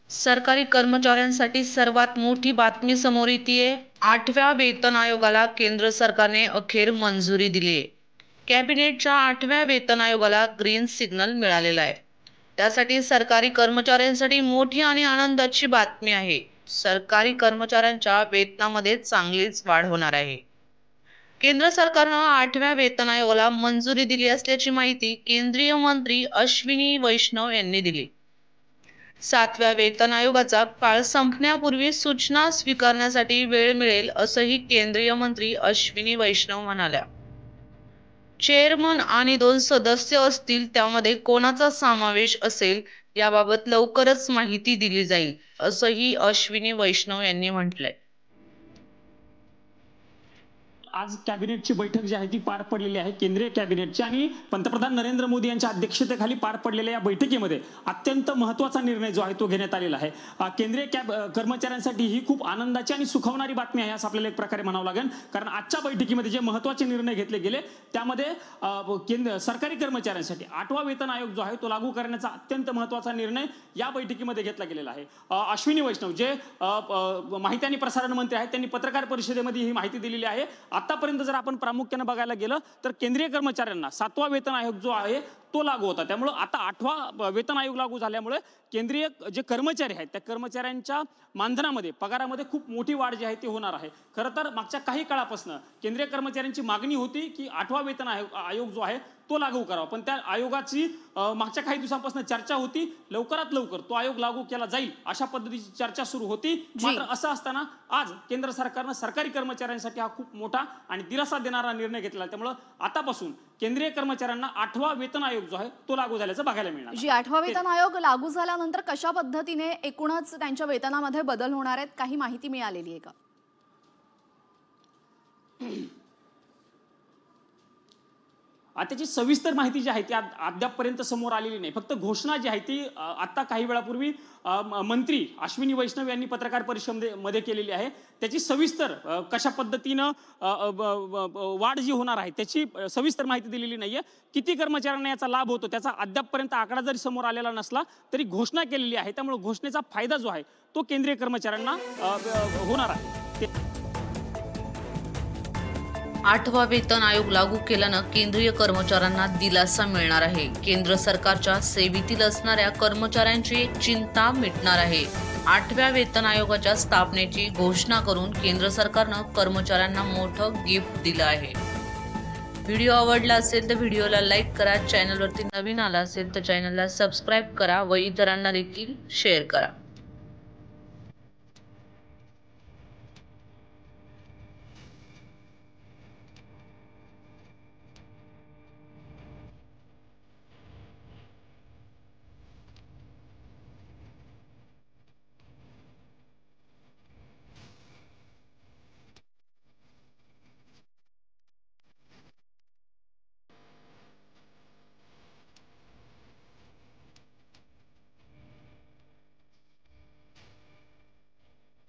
सरकारी कर्मचाऱ्यांसाठी सर्वात मोठी बातमी समोर येतेय। 8व्या वेतन आयोगाला केंद्र सरकारने अखेर मंजुरी दिली आहे। कॅबिनेटच्या 8व्या वेतन आयोगाला ग्रीन सिग्नल मिळालेला आहे। त्यासाठी सरकारी कर्मचाऱ्यांसाठी मोठी आणि आनंदाची बातमी आहे। सरकारी कर्मचाऱ्यांच्या वेतनामध्ये चांगलीच वाढ होणार आहे। केंद्र सरकारनं 8व्या वेतन आयोगाला मंजुरी दिली असल्याची माहिती केंद्रीय मंत्री अश्विनी वैष्णव यांनी दिली। 7व्या वेतन आयोगाचा काळ संपण्यापूर्वी सूचना स्वीकारण्यासाठी वेळ मिळेल असंही केंद्रीय मंत्री अश्विनी वैष्णव म्हणाल्या। चेअरमन आणि 2 सदस्य असतील, त्यामध्ये कोणाचा समावेश असेल याबाबत लवकरच माहिती दिली जाईल असंही अश्विनी वैष्णव यांनी म्हटलंय। आज कॅबिनेटची बैठक जी आहे ती पार पडलेली आहे। केंद्रीय कॅबिनेटची आणि पंतप्रधान नरेंद्र मोदी यांच्या अध्यक्षतेखाली पार पडलेल्या या बैठकीमध्ये अत्यंत महत्त्वाचा निर्णय जो आहे तो घेण्यात आलेला आहे। केंद्रीय कर्मचाऱ्यांसाठी ही खूप आनंदाची आणि सुखावणारी बातमी आहे असं आपल्याला एक प्रकारे म्हणावं लागेल, कारण आजच्या बैठकीमध्ये जे महत्त्वाचे निर्णय घेतले गेले त्यामध्ये सरकारी कर्मचाऱ्यांसाठी 8वा वेतन आयोग जो आहे तो लागू करण्याचा अत्यंत महत्त्वाचा निर्णय या बैठकीमध्ये घेतला गेलेला आहे। अश्विनी वैष्णव जे माहिती आणि प्रसारण मंत्री आहेत त्यांनी पत्रकार परिषदेमध्ये ही माहिती दिलेली आहे। आतापर्यंत जर आपण प्रामुख्याने बघायला गेलं तर केंद्रीय कर्मचाऱ्यांना 7वा वेतन आयोग जो आहे तो लागू होता, त्यामुळे आता 8वा वेतन आयोग लागू झाल्यामुळे केंद्रीय जे कर्मचारी आहेत त्या कर्मचाऱ्यांच्या मानधनामध्ये पगारामध्ये खूप मोठी वाढ जी आहे ती होणार आहे। खरं तर मागच्या काही काळापासून केंद्रीय कर्मचाऱ्यांची मागणी होती की 8वा वेतन आयोग जो आहे तो लागू करावा, पण त्या आयोगाची मागच्या काही दिवसांपासून चर्चा होती। लवकरात लवकर तो आयोग लागू केला जाईल अशा पद्धतीची चर्चा सुरू होती। मात्र असं असताना आज केंद्र सरकारनं सरकारी कर्मचाऱ्यांसाठी हा खूप मोठा आणि दिलासा देणारा निर्णय घेतला, त्यामुळे आतापासून केंद्रीय कर्मचाऱ्यांना 8वा वेतन आयोग जो आहे तो लागू झाल्याचं बघायला मिळणार। 8वा वेतन आयोग लागू झाल्यानंतर कशा पद्धतीने एकूणच त्यांच्या वेतनामध्ये बदल होणार आहेत, काही माहिती मिळालेली आहे का? त्याची सविस्तर माहिती जी आहे ती अद्यापपर्यंत समोर आलेली नाही। फक्त घोषणा जी आहे ती आता काही वेळापूर्वी मंत्री अश्विनी वैष्णव यांनी पत्रकार परिषदेमध्ये केलेली आहे। त्याची सविस्तर कशा पद्धतीनं वाढ जी होणार आहे त्याची सविस्तर माहिती दिलेली नाहीये। किती कर्मचाऱ्यांना याचा लाभ होतो त्याचा अद्यापपर्यंत आकडा जरी समोर आलेला नसला तरी घोषणा केलेली आहे, त्यामुळे घोषणेचा फायदा जो आहे तो केंद्रीय कर्मचाऱ्यांना होणार आहे। 8वा वेतन आयोग लागू केल्यानं केंद्रीय कर्मचाऱ्यांना दिलासा मिळणार आहे। केंद्र सरकारच्या सेवेतील असणाऱ्या कर्मचाऱ्यांची चिंता मिटणार आहे। 8व्या वेतन आयोगाच्या स्थापनेची घोषणा करून केंद्र सरकारनं कर्मचाऱ्यांना मोठं गिफ्ट दिलं आहे। व्हिडिओ आवडला असेल तर व्हिडिओला लाईक करा, चॅनलवरती नवीन आला असेल तर चॅनलला सबस्क्राईब करा व इतरांना देखील शेअर करा।